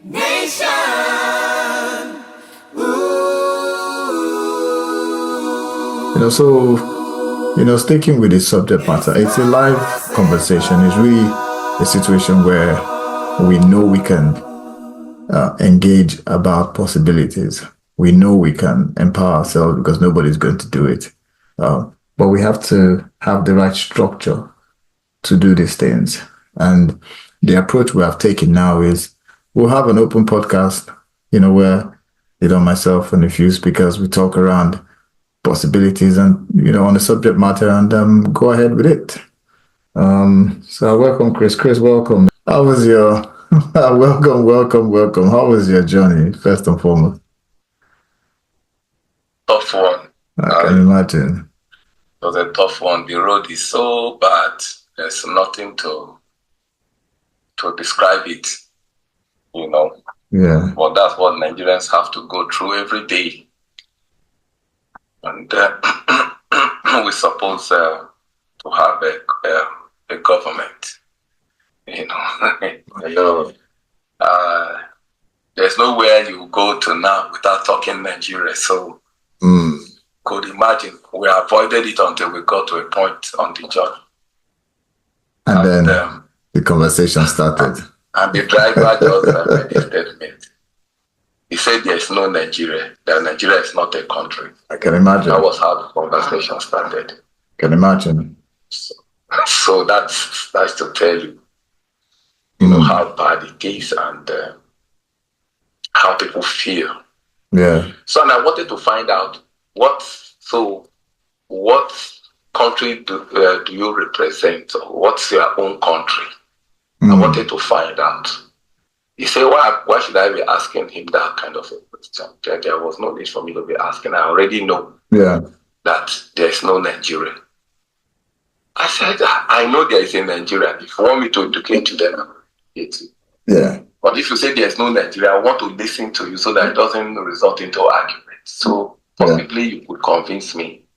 Nation. Sticking with the subject matter, it's a live conversation. It's really a situation where we know we can engage about possibilities. We know we can empower ourselves because nobody's going to do it. But we have to have the right structure to do these things. And the approach we have taken now is we'll have an open podcast, where, myself and a few speakers, we talk around possibilities and, on the subject matter and go ahead with it. So welcome, Chris. Chris, welcome. How was your, welcome. How was your journey, first and foremost? Tough one. I can imagine. It was a tough one. The road is so bad. There's nothing to describe it, Yeah. But that's what Nigerians have to go through every day. And we're supposed to have a government, There's nowhere you go to now without talking Nigeria. So could imagine we avoided it until we got to a point on the journey. And then the conversation started. And the driver just made a statement. He said there's no Nigeria, that Nigeria is not a country. I can imagine. That was how the conversation started. I can imagine. So that's to tell you, how bad it is and how people feel. Yeah. So and I wanted to find out what country do you represent? Or what's your own country? I wanted to find out. He said, why should I be asking him that kind of a question? There was no need for me to be asking. I already know that there's no Nigeria. I said, I know there is a Nigeria. If you want me to educate you, then I'll educate you. Yeah. But if you say there's no Nigeria, I want to listen to you so that it doesn't result into argument. So possibly you could convince me,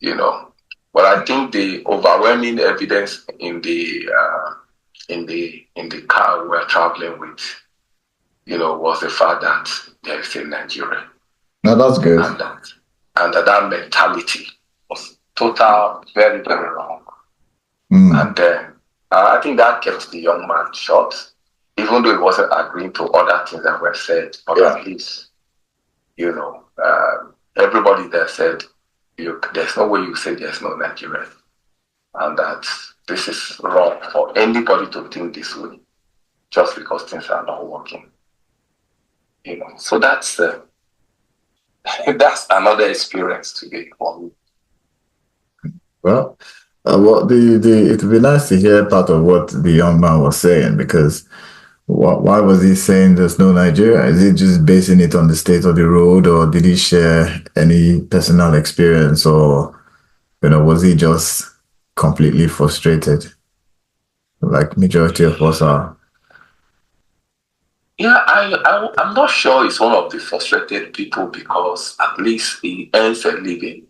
But I think the overwhelming evidence in the car we were traveling with, was the fact that there is a Nigeria. No, that's good. And that mentality was total, very, very wrong. And I think that kept the young man short, even though he wasn't agreeing to other things that were said. But at least, everybody there said, there's no way you say there's no Nigeria. And that this is wrong for anybody to think this way, just because things are not working. So that's another experience today for me. Well, it would be nice to hear part of what the young man was saying, because why was he saying there's no Nigeria? Is he just basing it on the state of the road, or did he share any personal experience, or was he just completely frustrated, like majority of us are? Yeah, I'm not sure he's one of the frustrated people, because at least he earns a living.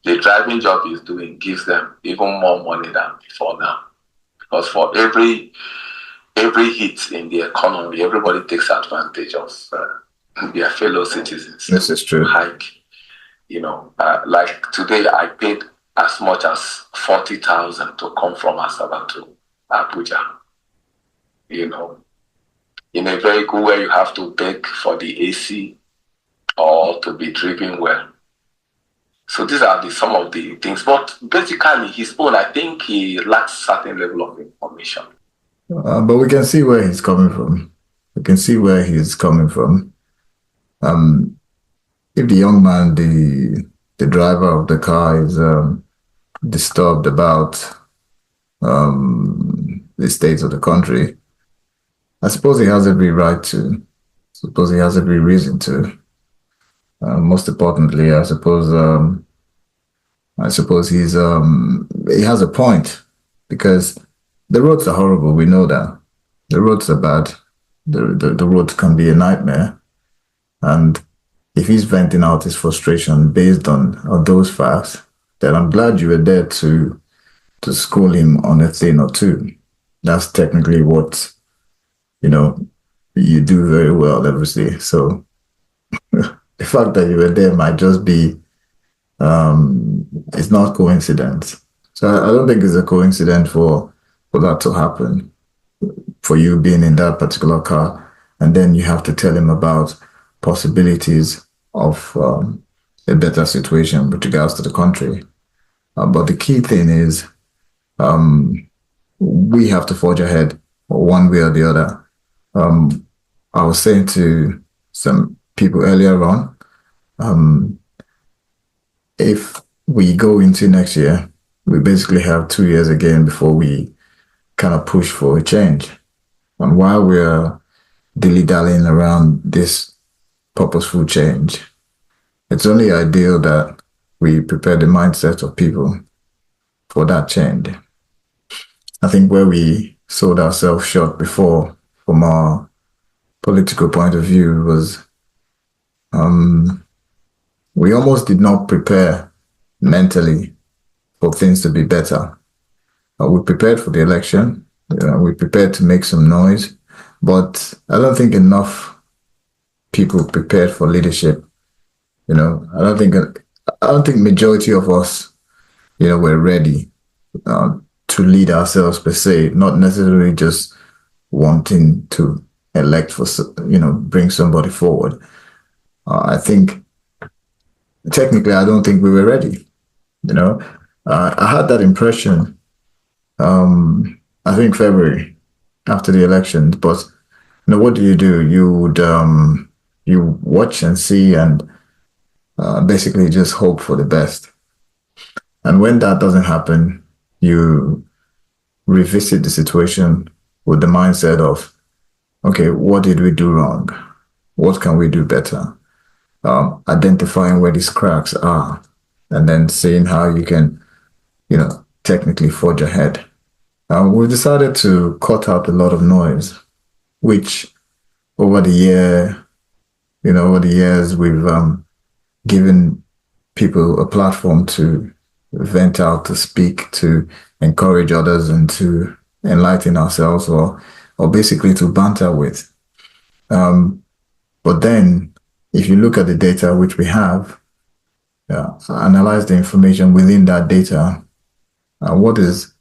The driving job he's doing gives them even more money than before now, because for every hit in the economy, everybody takes advantage of their fellow citizens. This is true. Like, like today I paid as much as 40,000 to come from Asaba to Abuja. In a vehicle where you have to beg for the AC or to be driven well. So these are some of the things. But basically, his own, I think he lacks certain level of information. But we can see where he's coming from. If the young man, the driver of the car, is disturbed about the state of the country, I suppose he has every right to. I suppose he has every reason to. Most importantly, I suppose he has a point, because the roads are horrible. We know that the roads are bad. The roads can be a nightmare, and if he's venting out his frustration based on those facts, then I'm glad you were there to school him on a thing or two. That's technically what, you know, you do very well, obviously. So the fact that you were there might just be, it's not coincidence. So I don't think it's a coincidence for that to happen, for you being in that particular car, and then you have to tell him about possibilities of a better situation with regards to the country. But the key thing is we have to forge ahead one way or the other. I was saying to some people earlier on, if we go into next year, we basically have 2 years again before we kind of push for a change. And while we're dilly-dallying around this purposeful change, it's only ideal that we prepare the mindset of people for that change. I think where we sold ourselves short before, from our political point of view, was we almost did not prepare mentally for things to be better. We prepared for the election. We prepared to make some noise, but I don't think enough people prepared for leadership. I don't think majority of us, were ready to lead ourselves per se, not necessarily just wanting to elect for, bring somebody forward. I think technically, I don't think we were ready. I had that impression. I think February after the elections, but what do? You would you watch and see and basically just hope for the best. And when that doesn't happen, you revisit the situation with the mindset of, okay, what did we do wrong? What can we do better? Identifying where these cracks are, and then seeing how you can, technically forge ahead. We've decided to cut out a lot of noise, which over the years, we've given people a platform to vent out, to speak, to encourage others, and to enlighten ourselves, or basically to banter with. But then, if you look at the data which we have, analyze the information within that data, what is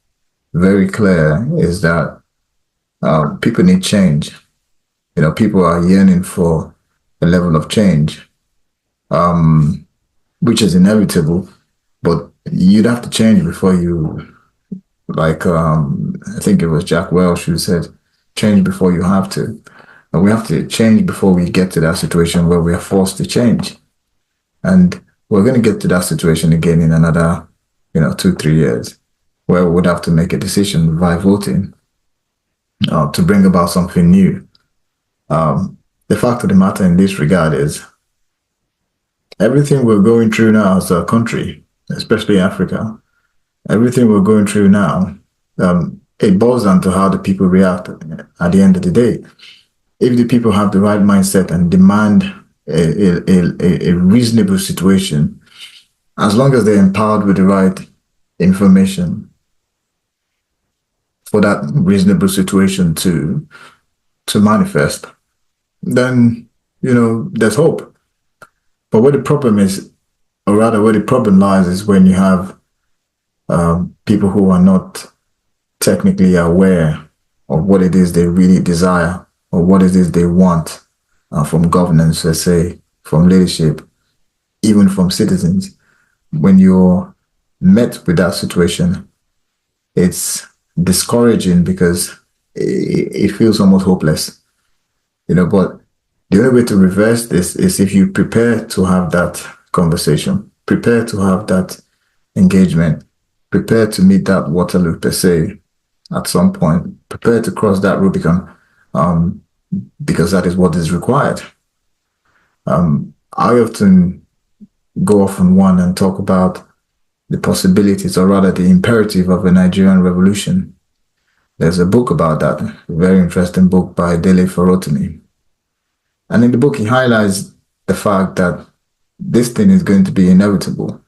very clear is that people need change. People are yearning for a level of change, which is inevitable, but you'd have to change before you, I think it was Jack Welch who said, change before you have to. And we have to change before we get to that situation where we are forced to change. And we're going to get to that situation again in another, 2-3 years, where we would have to make a decision by voting to bring about something new. The fact of the matter in this regard is everything we're going through now as a country, especially Africa, everything we're going through now, it boils down to how the people react at the end of the day. If the people have the right mindset and demand a reasonable situation, as long as they're empowered with the right information for that reasonable situation to manifest, then, there's hope. But where the problem is, or rather where the problem lies, is when you have people who are not technically aware of what it is they really desire, or what it is they want from governance, let's say, from leadership, even from citizens. When you're met with that situation, it's discouraging because it feels almost hopeless. But the only way to reverse this is if you prepare to have that conversation, prepare to have that engagement, prepare to meet that Waterloo per se at some point, prepare to cross that Rubicon, because that is what is required. I often go off on one and talk about the possibilities, or rather the imperative of a Nigerian revolution. There's a book about that, a very interesting book by Dele Ferrotimi. And in the book, he highlights the fact that this thing is going to be inevitable.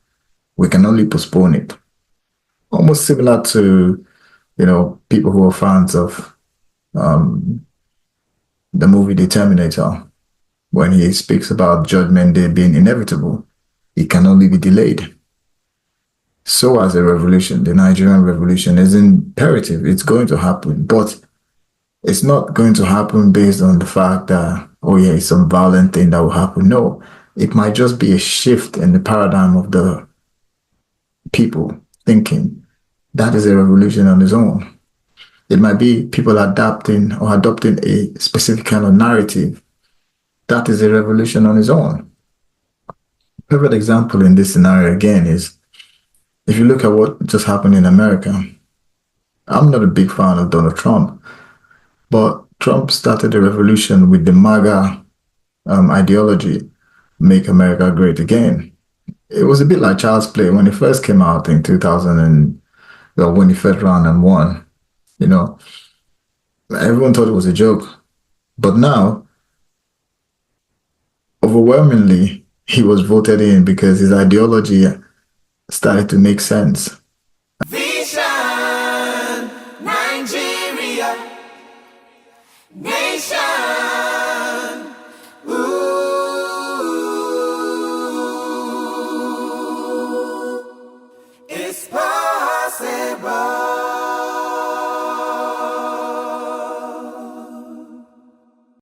We can only postpone it. Almost similar to people who are fans of the movie The Terminator, when he speaks about Judgment Day being inevitable, it can only be delayed. So as a revolution, the Nigerian revolution is imperative. It's going to happen, but it's not going to happen based on the fact that, oh yeah, it's some violent thing that will happen. No, it might just be a shift in the paradigm of the people thinking. That is a revolution on its own. It might be people adapting or adopting a specific kind of narrative. That is a revolution on its own. Perfect example in this scenario again is if you look at what just happened in America. I'm not a big fan of Donald Trump, but Trump started a revolution with the MAGA ideology, Make America Great Again. It was a bit like Child's Play when it first came out in 2000 and when he first ran and won. Everyone thought it was a joke, but now, overwhelmingly, he was voted in because his ideology started to make sense. Vision, Nigeria, nation.